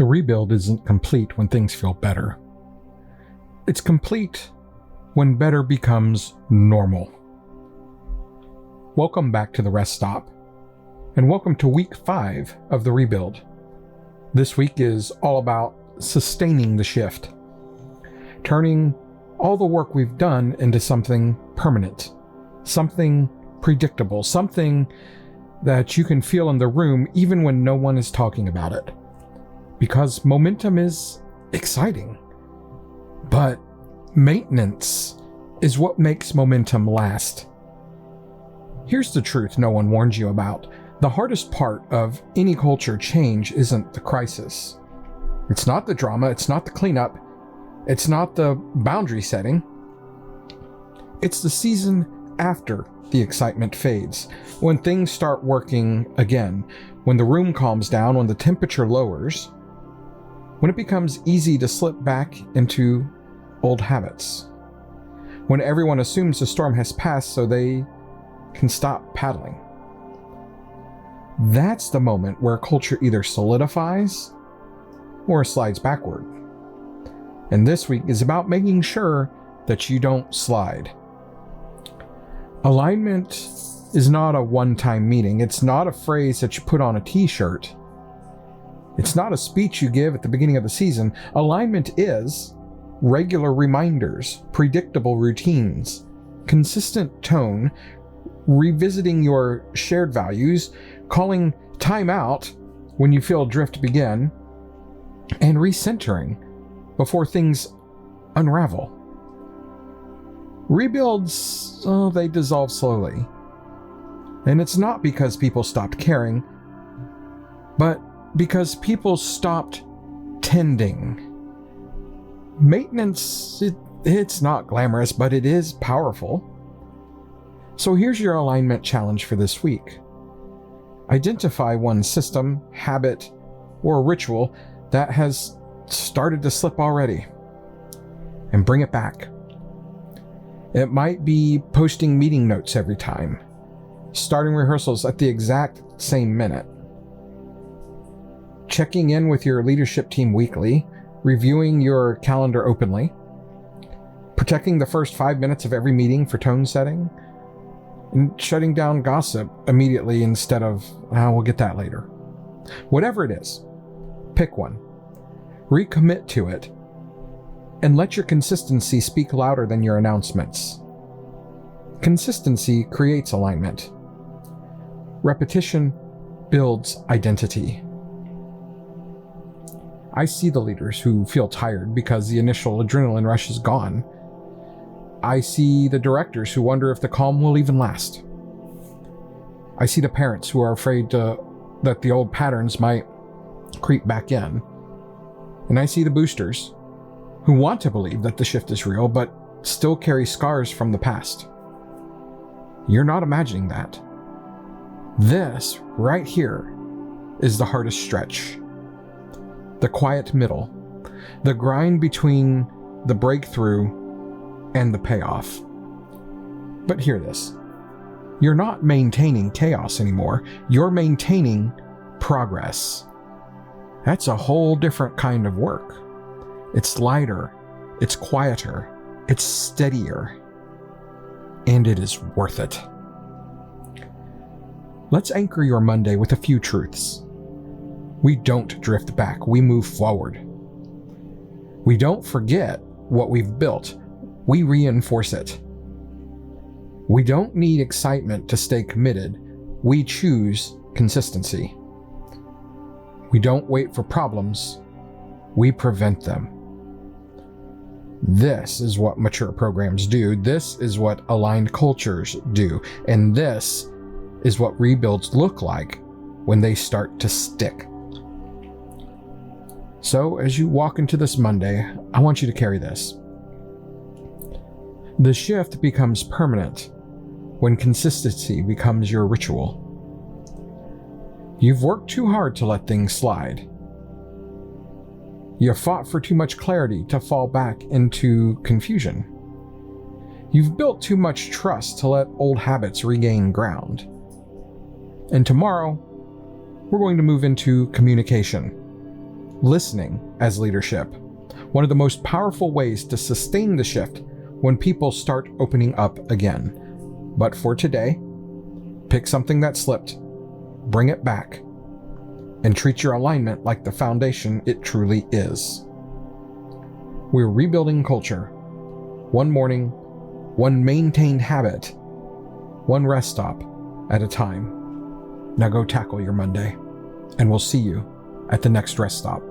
The rebuild isn't complete when things feel better. It's complete when better becomes normal. Welcome back to the Rest Stop, and welcome to week 5 of the rebuild. This week is all about sustaining the shift, turning all the work we've done into something permanent, something predictable, something that you can feel in the room even when no one is talking about it. Because momentum is exciting, but maintenance is what makes momentum last. Here's the truth no one warned you about. The hardest part of any culture change isn't the crisis. It's not the drama, it's not the cleanup, it's not the boundary setting. It's the season after the excitement fades, when things start working again, when the room calms down, when the temperature lowers, when it becomes easy to slip back into old habits, when everyone assumes the storm has passed so they can stop paddling. That's the moment where culture either solidifies or slides backward. And this week is about making sure that you don't slide. Alignment is not a one-time meeting. It's not a phrase that you put on a t-shirt. It's not a speech you give at the beginning of the season. Alignment is regular reminders, predictable routines, consistent tone, revisiting your shared values, calling time out when you feel drift begin, and recentering before things unravel. Rebuilds, they dissolve slowly. And it's not because people stopped caring, but because people stopped tending. Maintenance, it's not glamorous, but it is powerful. So here's your alignment challenge for this week. Identify one system, habit, or ritual that has started to slip already, and bring it back. It might be posting meeting notes every time, starting rehearsals at the exact same minute, checking in with your leadership team weekly, reviewing your calendar openly, protecting the first 5 minutes of every meeting for tone setting, and shutting down gossip immediately instead of, we'll get that later. Whatever it is, pick one, recommit to it, and let your consistency speak louder than your announcements. Consistency creates alignment. Repetition builds identity. I see the leaders who feel tired because the initial adrenaline rush is gone. I see the directors who wonder if the calm will even last. I see the parents who are afraid that the old patterns might creep back in. And I see the boosters who want to believe that the shift is real, but still carry scars from the past. You're not imagining that. This, right here, is the hardest stretch. The quiet middle. The grind between the breakthrough and the payoff. But hear this. You're not maintaining chaos anymore. You're maintaining progress. That's a whole different kind of work. It's lighter, it's quieter, it's steadier, and it is worth it. Let's anchor your Monday with a few truths. We don't drift back, we move forward. We don't forget what we've built, we reinforce it. We don't need excitement to stay committed, we choose consistency. We don't wait for problems, we prevent them. This is what mature programs do. This is what aligned cultures do. And this is what rebuilds look like when they start to stick. So as you walk into this Monday, I want you to carry this. The shift becomes permanent when consistency becomes your ritual. You've worked too hard to let things slide. You fought for too much clarity to fall back into confusion. You've built too much trust to let old habits regain ground. And tomorrow, we're going to move into communication. listening as leadership. One of the most powerful ways to sustain the shift when people start opening up again. But for today, pick something that slipped, bring it back, and treat your alignment like the foundation it truly is. We're rebuilding culture, one morning, one maintained habit, one rest stop at a time. Now go tackle your Monday, and we'll see you at the next rest stop.